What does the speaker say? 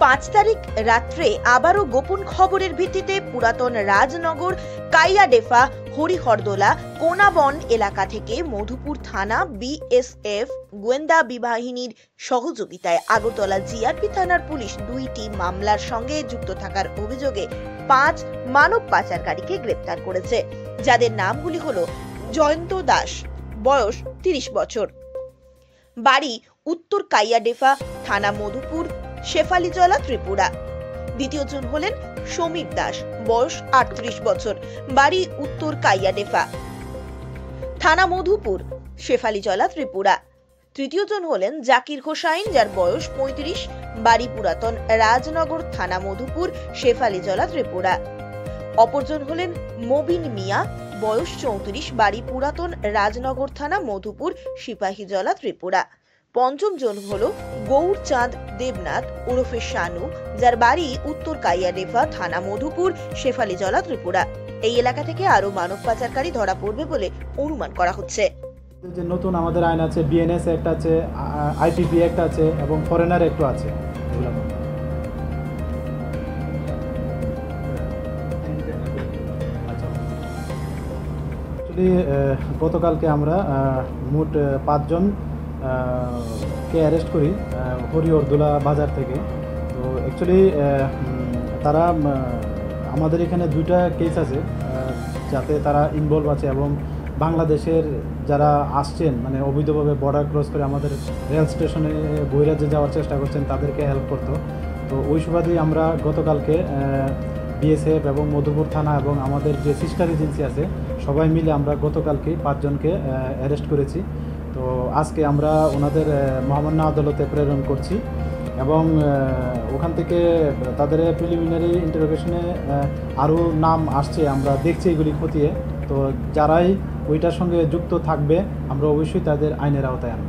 5 তারিখ রাত্রে আবারও গোপন খবরের ভিত্তিতে পুরাতন রাজনগর কাইয়াডেফা হরিহরদোলা কোনাবন এলাকা থেকে মধুপুর থানা বিএসএফ গোয়েন্দা বিবাহিনীর সহযোগিতায় আগরতলা জিআরপি থানার পুলিশ 2টি মামলার সঙ্গে যুক্ত থাকার অভিযোগে 5 মানব পাচারকারীকে গ্রেপ্তার করেছে, যাদের নামগুলি হলো জয়ন্ত দাস, বয়স 30 বছর, বাড়ি উত্তর কাইয়াডেফা, থানা মধুপুর, শেফালিজলা, ত্রিপুরা। দ্বিতীয়জন হলেন সমীর দাস, বয়স 38 বছর, বাড়ি উত্তর কাইয়াডেফা, থানা মধুপুর, শেফালিজলা, ত্রিপুরা। তৃতীয়জন হলেন জাকির হোসাইন, যার বয়স 35, বাড়ি পুরাতন রাজনগর, থানা মধুপুর, শেফালিজলা, ত্রিপুরা। অপরজন হলেন মবিন মিয়া, বয়স 34, বাড়ি পুরাতন রাজনগর, থানা মধুপুর, সিপাহীজলা, ত্রিপুরা। পঞ্চম জন হলো গৌরচাঁদ দেবনাথ ওরফে শানু, যার বাড়ি উত্তর কাইয়াডেফা, থানা মধুপুর, শেফালিজলা, ত্রিপুরা। এই এলাকা থেকে আরো মানব পাচারকারী ধরা পড়বে বলে অনুমান করা হচ্ছে। যে নতুন আমাদের আইন আছে, বিএনএস অ্যাক্ট আছে, আইপিপি অ্যাক্ট আছে এবং ফরেনার অ্যাক্টও আছে। অ্যাকচুয়ালি গতকালকে আমরা মোট 5 জন কে অ্যারেস্ট করি হরিহরদোলা বাজার থেকে। তো অ্যাকচুয়ালি তারা আমাদের এখানে 2টা কেস আছে যাতে তারা ইনভলভ আছে এবং বাংলাদেশের যারা আসছেন মানে অবৈধভাবে বর্ডার ক্রস করে আমাদের রেল স্টেশনে বহিরাজ্যে যাওয়ার চেষ্টা করছেন তাদেরকে হেল্প করতো। তো ওই সুবাদেই আমরা গতকালকে বিএসএফ এবং মধুপুর থানা এবং আমাদের যে সিস্টার এজেন্সি আছে সবাই মিলে আমরা গতকালকে 5 জনকে অ্যারেস্ট করেছি। তো আজকে আমরা ওনাদের মহামান্য আদালতে প্রেরণ করছি এবং ওখান থেকে তাদের প্রিলিমিনারি ইন্টারোগেশনে আরও নাম আসছে, আমরা দেখছি এগুলি খতিয়ে। তো যারাই ওইটার সঙ্গে যুক্ত থাকবে আমরা অবশ্যই তাদের আইনের আওতায় আনব।